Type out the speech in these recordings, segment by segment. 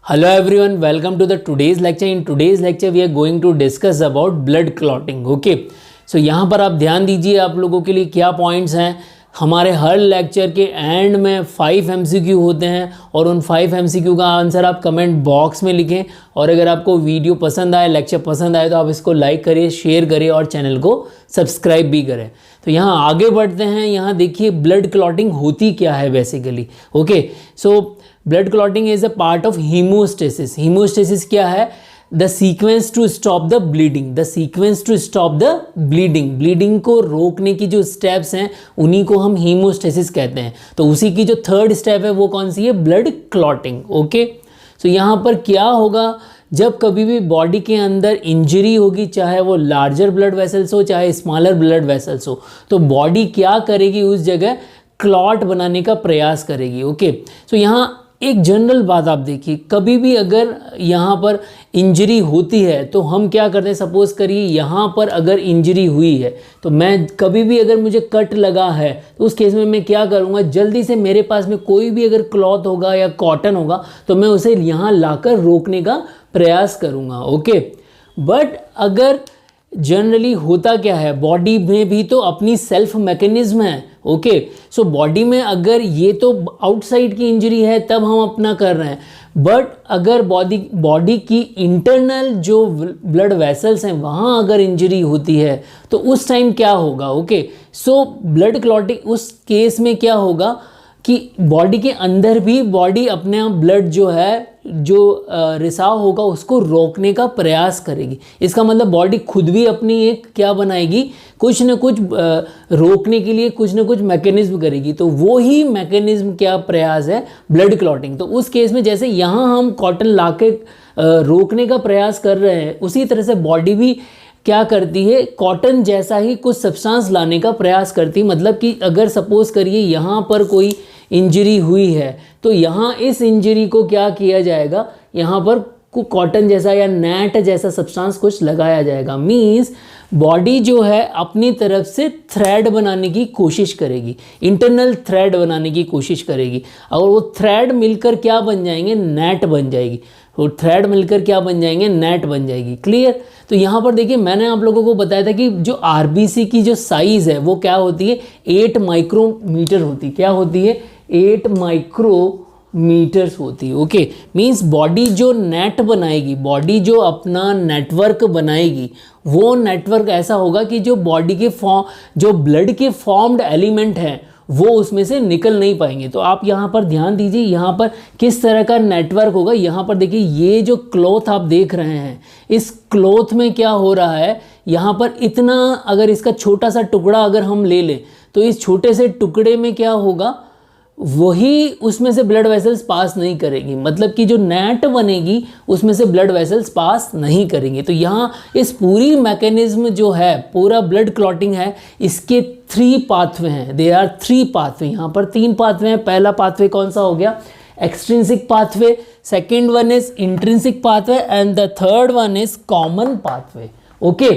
Hello everyone, welcome to the today's lecture. In today's lecture we are going to discuss about blood clotting. Okay, so यहाँ पर आप ध्यान दीजिए, आप लोगों के लिए क्या पॉइंट्स हैं. हमारे हर लेक्चर के एंड में 5 MCQ होते हैं और उन 5 MCQ का आंसर आप कमेंट बॉक्स में लिखें. और अगर आपको वीडियो पसंद आए, लेक्चर पसंद आए तो आप इसको लाइक करिए, शेयर करिए और चैनल को सब्सक्राइब भी करें. तो यहाँ आगे बढ़ते हैं. यहाँ देखिए ब्लड क्लॉटिंग होती क्या है basically. Okay, so blood clotting is a part of haemostasis. Haemostasis क्या है? The sequence to stop the bleeding. The sequence to stop the bleeding. Bleeding को रोकने की जो स्टेप्स हैं उन्हीं को हम हीमोस्टेसिस कहते हैं. तो उसी की जो थर्ड स्टेप है वो कौन सी है? Blood clotting. ओके, सो यहाँ पर क्या होगा, जब कभी भी बॉडी के अंदर इंजरी होगी, चाहे वो लार्जर ब्लड वेसल्स हो चाहे स्मॉलर ब्लड वेसल्स हो, तो बॉडी क्या करेगी? उस जगह क्लॉट बनाने का प्रयास करेगी. ओके, सो यहाँ एक जनरल बात आप देखिए, कभी भी अगर यहाँ पर इंजरी होती है तो हम क्या करते हैं? सपोज करिए यहाँ पर अगर इंजरी हुई है तो मैं कभी भी अगर मुझे कट लगा है तो उस केस में मैं क्या करूँगा? जल्दी से मेरे पास में कोई भी अगर क्लॉथ होगा या कॉटन होगा तो मैं उसे यहाँ लाकर रोकने का प्रयास करूँगा. ओके, बट अगर जनरली होता क्या है, बॉडी में भी तो अपनी सेल्फ मैकेनिज्म है. ओके, सो बॉडी में अगर ये तो आउटसाइड की इंजरी है तब हम अपना कर रहे हैं, बट अगर बॉडी की इंटरनल जो ब्लड वेसल्स हैं वहाँ अगर इंजरी होती है तो उस टाइम क्या होगा? ओके, सो ब्लड क्लॉटिंग उस केस में क्या होगा कि बॉडी के अंदर भी बॉडी अपने आप ब्लड जो है, जो रिसाव होगा उसको रोकने का प्रयास करेगी. इसका मतलब बॉडी खुद भी अपनी एक क्या बनाएगी? कुछ न कुछ रोकने के लिए कुछ न कुछ मैकेनिज्म करेगी. तो वो ही मैकेनिज्म क्या प्रयास है? Blood clotting. तो उस केस में जैसे यहाँ हम कॉटन लाके रोकने का प्रयास कर रहे हैं, उसी तरह से बॉडी भी क्या करती है? कॉटन जैसा ही कुछ सब्सटेंस लाने का प्रयास करती है. मतलब कि अगर सपोज करिए यहाँ पर कोई इंजरी हुई है तो यहाँ इस इंजरी को क्या किया जाएगा? यहाँ पर कॉटन जैसा या नेट जैसा सब्सटेंस कुछ लगाया जाएगा. मीन्स बॉडी जो है अपनी तरफ से थ्रेड बनाने की कोशिश करेगी, इंटरनल थ्रेड बनाने की कोशिश करेगी. और वो थ्रेड मिलकर क्या बन जाएंगे? नेट बन जाएगी. और थ्रेड मिलकर क्या बन जाएंगे? नेट बन जाएगी. क्लियर? तो यहाँ पर देखिए, मैंने आप लोगों को बताया था कि जो आरबीसी की जो साइज़ है वो क्या होती है? 8 माइक्रोमीटर होती है. क्या होती है? 8 माइक्रोमीटर्स होती है. ओके, मीन्स बॉडी जो नेट बनाएगी, बॉडी जो अपना नेटवर्क बनाएगी, वो नेटवर्क ऐसा होगा कि जो बॉडी के जो ब्लड के फॉर्म्ड एलिमेंट हैं वो उसमें से निकल नहीं पाएंगे. तो आप यहाँ पर ध्यान दीजिए, यहाँ पर किस तरह का नेटवर्क होगा. यहाँ पर देखिए, ये जो क्लॉथ आप देख रहे हैं, इस क्लॉथ में क्या हो रहा है? यहाँ पर इतना, अगर इसका छोटा सा टुकड़ा अगर हम ले लें तो इस छोटे से टुकड़े में क्या होगा? वही उसमें से ब्लड वेसल्स पास नहीं करेगी. मतलब कि जो नेट बनेगी उसमें से ब्लड वेसल्स पास नहीं करेंगे. तो यहाँ इस पूरी मैकेनिज्म जो है, पूरा ब्लड क्लॉटिंग है, इसके 3 पाथवे हैं. They are 3 pathway. यहाँ पर 3 पाथवे हैं. पहला पाथवे कौन सा हो गया? Extrinsic pathway. Second one is intrinsic pathway and the third one is common pathway. Okay,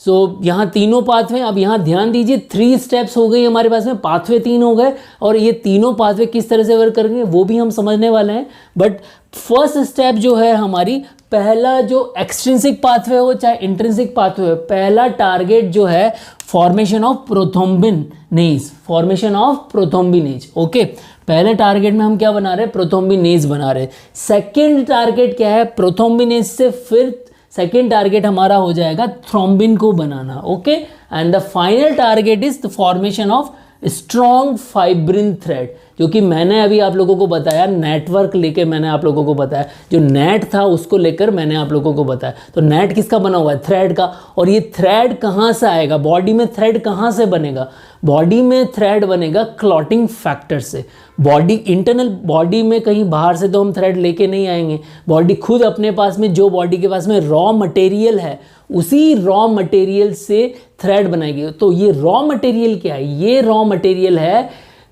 so यहाँ तीनों पाथवे. अब यहाँ ध्यान दीजिए, 3 स्टेप्स हो गई हमारे पास में, पाथवे 3 हो गए. और ये तीनों पाथवे किस तरह से वर्क करेंगे वो भी हम समझने वाले हैं. बट फर्स्ट स्टेप जो है हमारी, पहला जो एक्सट्रिंसिक पाथवे हो चाहे इंट्रिंसिक पाथवे हो, पहला टारगेट जो है formation of prothrombinase. Formation of prothrombinase. Okay, पहले टारगेट में हम क्या बना रहे हैं? प्रोथ्रोम्बिनेज बना रहे हैं. सेकेंड टारगेट क्या है? प्रोथ्रोम्बिनेज से फिर सेकेंड टारगेट हमारा हो जाएगा थ्रोम्बिन को बनाना. Okay, and the final target is the formation of strong fibrin thread, जो कि मैंने अभी आप लोगों को बताया, नेटवर्क लेके मैंने आप लोगों को बताया, जो नेट था उसको लेकर मैंने आप लोगों को बताया. तो नेट किसका बना हुआ है? थ्रेड का. और ये थ्रेड कहाँ से आएगा? बॉडी में थ्रेड कहाँ से बनेगा? बॉडी में थ्रेड बनेगा क्लॉटिंग फैक्टर से. बॉडी इंटरनल बॉडी में कहीं बाहर से तो हम थ्रेड लेके नहीं आएंगे. बॉडी खुद अपने पास में, जो बॉडी के पास में रॉ मटेरियल है, उसी रॉ मटेरियल से थ्रेड बनाएगी. तो ये रॉ मटेरियल क्या है? ये रॉ मटेरियल है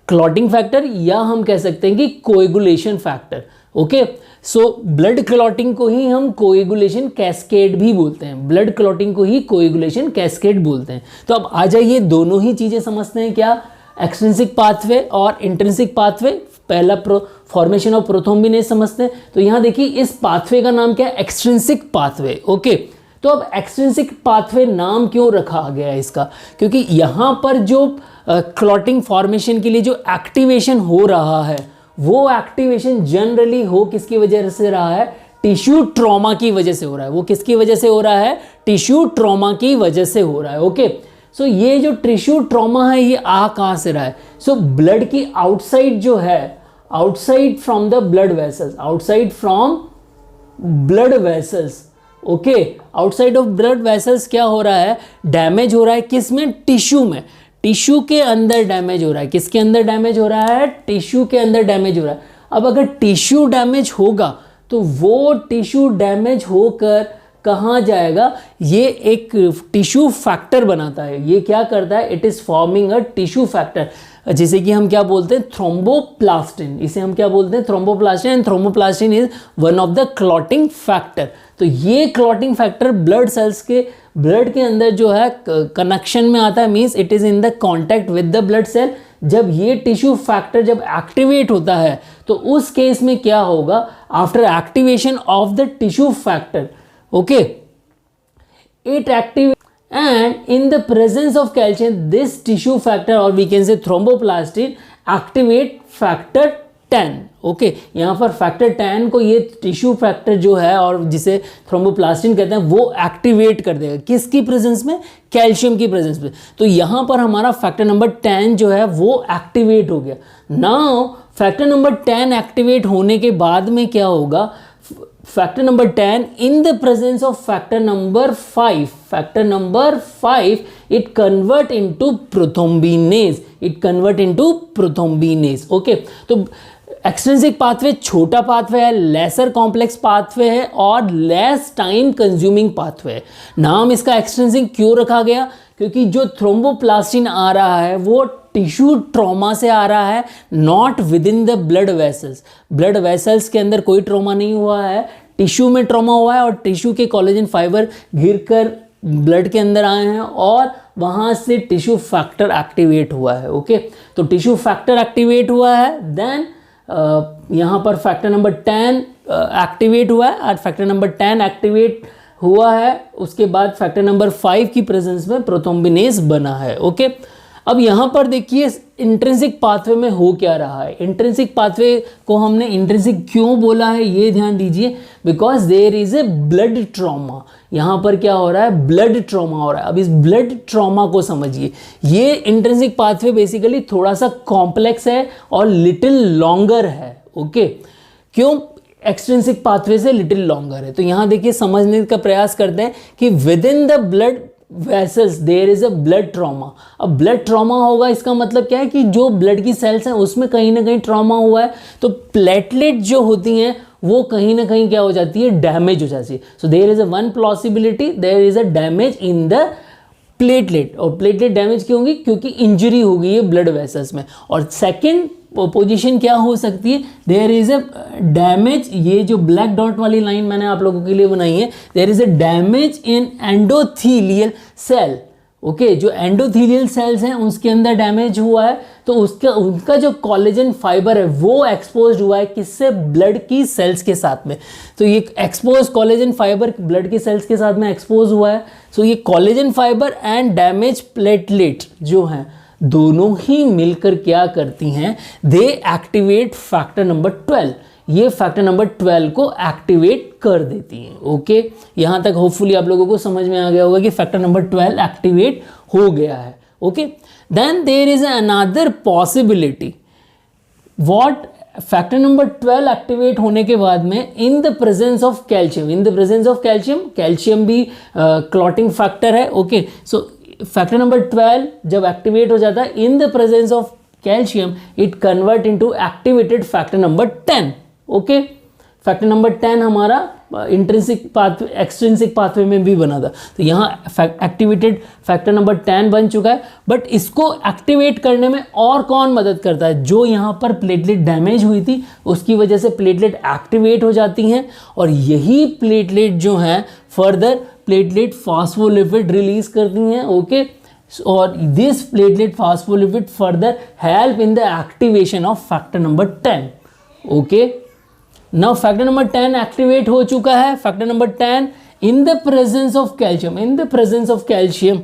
क्लॉटिंग फैक्टर, या हम कह सकते हैं कि coagulation factor. Okay, so blood clotting को ही हम कोएगुलेशन कैस्केड भी बोलते हैं. ब्लड क्लॉटिंग को ही कोएगुलेशन कैस्केड बोलते हैं. तो अब आ जाइए, दोनों ही चीज़ें समझते हैं. क्या? एक्सट्रिंसिक पाथवे और इंट्रिंसिक पाथवे. पहला फॉर्मेशन ऑफ प्रोथ्रोम्बिनेज समझते हैं। तो यहाँ देखिए इस पाथवे का नाम क्या है, एक्सट्रिंसिक पाथवे। ओके, तो अब एक्सट्रिंसिक पाथवे नाम क्यों रखा गया है इसका, क्योंकि यहाँ पर जो क्लॉटिंग फॉर्मेशन के लिए जो एक्टिवेशन हो रहा है वो एक्टिवेशन जनरली हो किसकी वजह से रहा है, टिश्यू ट्रॉमा की वजह से हो रहा है। वो किसकी वजह से हो रहा है, टिश्यू ट्रॉमा की वजह से हो रहा है। ओके, सो ये जो टिश्यू ट्रॉमा है ये आ कहाँ से रहा है, सो ब्लड की आउटसाइड जो है, outside from the blood vessels, outside from blood vessels. Okay, outside of blood vessels क्या हो रहा है, डैमेज हो रहा है किस में, टिश्यू में, टिश्यू के अंदर डैमेज हो रहा है। किसके अंदर डैमेज हो रहा है, टिश्यू के अंदर डैमेज हो रहा है। अब अगर टिश्यू डैमेज होगा तो वो टिश्यू डैमेज होकर कहाँ जाएगा, ये एक टिश्यू फैक्टर बनाता है। ये क्या करता है, it is forming a tissue factor, जिसे कि हम क्या बोलते हैं, थ्रोम्बोप्लास्टिन। इसे हम क्या बोलते हैं, thromboplastin. And thromboplastin is one of the clotting factor. तो ये क्लॉटिंग फैक्टर ब्लड सेल्स के, ब्लड के अंदर जो है कनेक्शन में आता है, means it is in the contact with the blood cell. जब ये टिश्यू फैक्टर जब एक्टिवेट होता है तो उस केस में क्या होगा, after activation of the tissue factor, okay, it activates, and in the presence of calcium this tissue factor or we can say thromboplastin activate factor 10। Okay, यहाँ पर फैक्टर 10 को ये टिश्यू फैक्टर जो है और जिसे थ्रोम्बोप्लास्टिन कहते हैं वो एक्टिवेट कर देगा, किसकी प्रेजेंस में, कैल्शियम की प्रेजेंस में। तो यहाँ पर हमारा फैक्टर नंबर 10 जो है वो एक्टिवेट हो गया। नाउ फैक्टर नंबर 10 एक्टिवेट होने के बाद में क्या होगा, factor number 10 in the presence of factor number 5, factor number 5 it convert into prothrombinase, it convert into prothrombinase। Okay, तो एक्सट्रिंसिक पाथवे छोटा पाथवे है, लेसर कॉम्प्लेक्स पाथवे है और लेस टाइम कंज्यूमिंग पाथवे है। नाम इसका एक्सट्रिंसिक क्यों रखा गया, क्योंकि जो थ्रोम्बोप्लास्टिन आ रहा है वो टिश्यू ट्रॉमा से आ रहा है, not with in the blood vessels. Blood vessels के अंदर कोई ट्रॉमा नहीं हुआ है, टिश्यू में ट्रॉमा हुआ है और टिश्यू के कोलेजन फाइबर घिरकर ब्लड के अंदर आए हैं और वहाँ से टिश्यू फैक्टर एक्टिवेट हुआ है। ओके, तो टिश्यू फैक्टर एक्टिवेट हुआ है, देन यहाँ पर फैक्टर नंबर 10 एक्टिवेट हुआ है और फैक्टर नंबर 10 एक्टिवेट हुआ है, उसके बाद फैक्टर नंबर 5 की प्रेजेंस में प्रोथ्रोम्बिनेज बना है। ओके, अब यहाँ पर देखिए इंट्रिंसिक पाथवे में हो क्या रहा है। इंट्रिंसिक पाथवे को हमने इंट्रिंसिक क्यों बोला है ये ध्यान दीजिए, because there is a blood trauma. यहाँ पर क्या हो रहा है, ब्लड ट्रॉमा हो रहा है। अब इस ब्लड ट्रॉमा को समझिए, ये इंट्रिंसिक पाथवे बेसिकली थोड़ा सा कॉम्प्लेक्स है और लिटिल लॉन्गर है। ओके, क्यों एक्सट्रिंसिक पाथवे से लिटिल लॉन्गर है, तो यहाँ देखिए समझने का प्रयास करते हैं कि within the blood vessels there is a blood trauma. अब ब्लड ट्रॉमा होगा इसका मतलब क्या है कि जो ब्लड की सेल्स हैं उसमें कहीं ना कहीं ट्रॉमा हुआ है, तो प्लेटलेट जो होती हैं वो कहीं ना कहीं क्या हो जाती है, डैमेज हो जाती है। So there is a one possibility, there is a damage in the platelet. और प्लेटलेट डैमेज क्यों होगी, क्योंकि इंजरी हो गई है ब्लड वेसल्स में। और सेकेंड पोजीशन क्या हो सकती है, देयर इज अ डैमेज, ये जो ब्लैक डॉट वाली लाइन मैंने आप लोगों के लिए बनाई है, there is a damage in endothelial cell. Okay, जो एंडोथीलियल सेल्स हैं उसके अंदर डैमेज हुआ है, तो उनका जो कोलेजन फाइबर है वो एक्सपोज हुआ है किससे, ब्लड की सेल्स के साथ में। तो ये एक्सपोज कोलेजन फाइबर ब्लड की सेल्स के साथ में एक्सपोज हुआ है। सो ये collagen fibre and damage platelet जो हैं दोनों ही मिलकर क्या करती हैं, दे एक्टिवेट फैक्टर नंबर 12। ये फैक्टर नंबर 12 को एक्टिवेट कर देती हैं। ओके, यहाँ तक होपफुली आप लोगों को समझ में आ गया होगा कि फैक्टर नंबर 12 एक्टिवेट हो गया है। Okay, then there is another possibility, what, factor number 12 activate होने के बाद में in the presence of calcium, in the presence of calcium, calcium भी क्लॉटिंग फैक्टर है। ओके, सो फैक्टर नंबर 12 जब एक्टिवेट हो जाता है in the presence of calcium, it convert into activated factor number 10। Okay, factor number 10 हमारा intrinsic pathway, extrinsic pathway में भी बना था, तो यहाँ एक्टिवेटेड फैक्टर नंबर 10 बन चुका है। बट इसको एक्टिवेट करने में और कौन मदद करता है, जो यहाँ पर प्लेटलेट डैमेज हुई थी उसकी वजह से प्लेटलेट एक्टिवेट हो जाती हैं और यही प्लेटलेट जो हैं फर्दर प्लेटलेट फॉस्फोलिपिड रिलीज करती हैं। ओके, और this platelet phospholipid further help in the activation of factor number 10. Okay, now factor number 10 activate हो चुका है. Factor number 10 in the presence of calcium, in the presence of calcium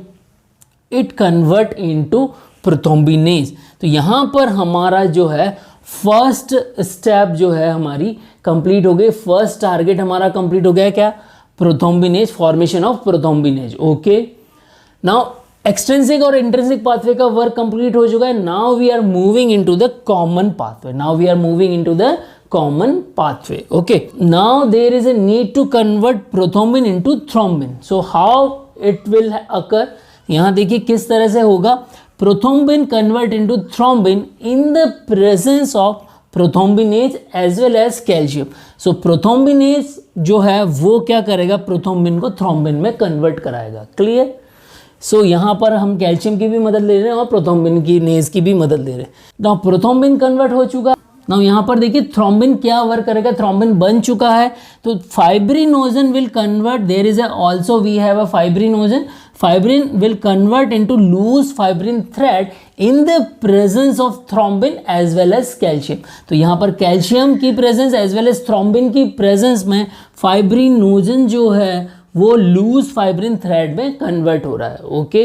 it convert into prothrombinase. तो यहाँ पर हमारा जो है first step जो है हमारी कंप्लीट हो गई. फर्स्ट टारगेट हमारा कंप्लीट हो गया, क्या? Prothrombinase, formation of prothrombinase. Okay, now extrinsic और इंट्रिंसिक पाथवे का वर्क कंप्लीट हो चुका है. Now we are moving into the common pathway. Now we are moving into the common pathway. Okay, now there is a need to convert prothrombin into thrombin. So how it will occur, यहाँ देखिए किस तरह से होगा. Prothrombin convert into thrombin in the presence of prothrombinase as well as calcium. So prothrombinase जो है वो क्या करेगा, प्रोथ्रोम्बिन को थ्रोम्बिन में कन्वर्ट कराएगा. क्लियर? सो यहाँ पर हम कैल्शियम की भी मदद ले रहे हैं और प्रोथ्रोम्बिन की नेज की भी मदद ले रहे हैं. नाउ प्रोथ्रोम्बिन कन्वर्ट हो चुका. नाउ यहाँ पर देखिए थ्रोम्बिन क्या वर्क करेगा, थ्रोम्बिन बन चुका है तो fibrinogen will convert. There is also we have a fibrinogen. Fibrin will convert into loose fibrin thread in the presence of thrombin as well as calcium. तो यहाँ पर कैल्शियम की presence as well as thrombin की presence में fibrinogen जो है वो loose fibrin thread में कन्वर्ट हो रहा है. ओके,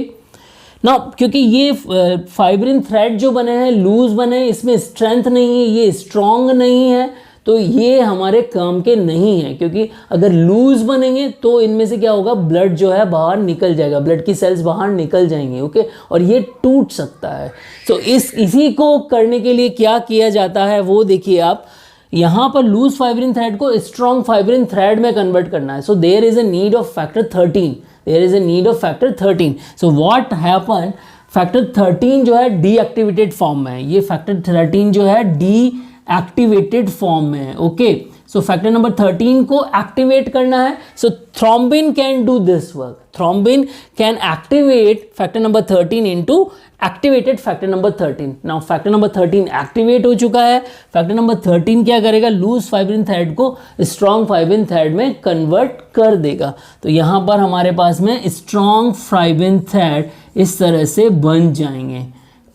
ना क्योंकि ये फाइब्रिन थ्रेड जो बने हैं लूज बने हैं, इसमें स्ट्रेंथ नहीं है, ये स्ट्रॉन्ग नहीं है, तो ये हमारे काम के नहीं है. क्योंकि अगर लूज बनेंगे तो इनमें से क्या होगा, ब्लड जो है बाहर निकल जाएगा, ब्लड की सेल्स बाहर निकल जाएंगे. ओके, और ये टूट सकता है. तो इसी को करने के लिए क्या किया जाता है वो देखिए आप. यहाँ पर लूज फाइब्रिन थ्रेड को स्ट्रॉन्ग फाइब्रिन थ्रेड में कन्वर्ट करना है. So there is a need of factor 13. There is a need of factor 13. So what happen, factor 13 जो है डीएक्टिवेटेड फॉर्म में है. ये फैक्टर 13 जो है डीएक्टिवेटेड फॉर्म में है. ओके, सो फैक्टर नंबर 13 को एक्टिवेट करना है. So thrombin can do this work. Thrombin can activate factor number 13 into activated factor number 13. Now factor number 13 activate हो चुका है. फैक्टर नंबर 13 क्या करेगा, लूज फाइब्रिन थ्रेड को स्ट्रॉन्ग फाइब्रिन थ्रेड में कन्वर्ट कर देगा. तो यहाँ पर हमारे पास में स्ट्रॉन्ग फाइब्रिन थ्रेड इस तरह से बन जाएंगे.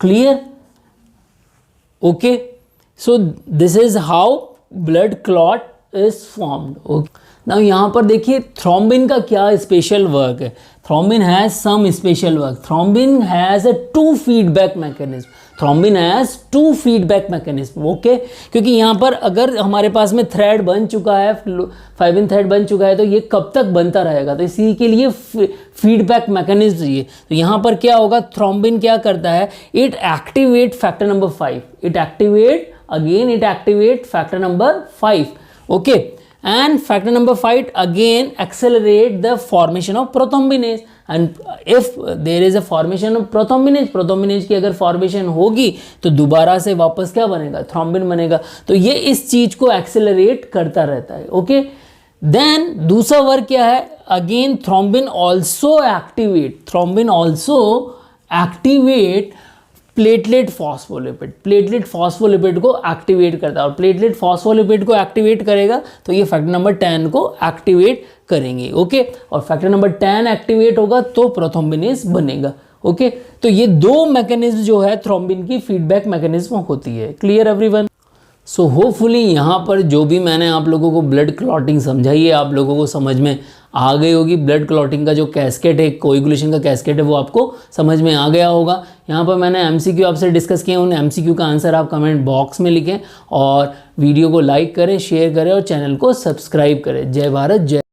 Clear? Okay, so this is how blood clot is formed. Okay, now यहाँ पर देखिए थ्रोम्बिन का क्या स्पेशल वर्क है. Thrombin has some special work. Thrombin has a 2 feedback mechanism. Thrombin has 2 feedback mechanism. Okay, क्योंकि यहाँ पर अगर हमारे पास में थ्रेड बन चुका है, फाइब्रिन थ्रेड बन चुका है, तो ये कब तक बनता रहेगा, तो इसी के लिए फीडबैक मैकेनिज्म चाहिए. तो यहाँ पर क्या होगा, थ्रोम्बिन क्या करता है, it activate factor number 5. It activate factor number 5. Okay, and factor number 5 again accelerate the formation of prothrombinase. and if there is a formation of prothrombinase की अगर फॉर्मेशन होगी तो दोबारा से वापस क्या बनेगा, थ्रोम्बिन बनेगा. तो ये इस चीज को एक्सेलरेट करता रहता है. ओके, देन दूसरा वर्क क्या है, again thrombin also activate platelet phospholipid. Platelet phospholipid को एक्टिवेट करता है और प्लेटलेट फॉस्फोलिपिड को एक्टिवेट करेगा तो ये फैक्टर नंबर 10 को एक्टिवेट करेंगे. ओके, और फैक्टर नंबर 10 एक्टिवेट होगा तो प्रोथ्रोम्बिनेज बनेगा. ओके, तो ये 2 मैकेनिज्म जो है थ्रोम्बिन की फीडबैक मैकेनिज्म होती है. Clear everyone? सो होपफुली यहाँ पर जो भी मैंने आप लोगों को ब्लड क्लॉटिंग समझाई है आप लोगों को समझ में आ गई होगी. ब्लड क्लॉटिंग का जो कैस्केट है, कोएगुलेशन का कैस्केट है, वो आपको समझ में आ गया होगा. यहाँ पर मैंने एमसीक्यू आपसे डिस्कस किए, उन एमसीक्यू का आंसर आप कमेंट बॉक्स में लिखें और वीडियो को लाइक करें, शेयर करें और चैनल को सब्सक्राइब करें. जय भारत, जय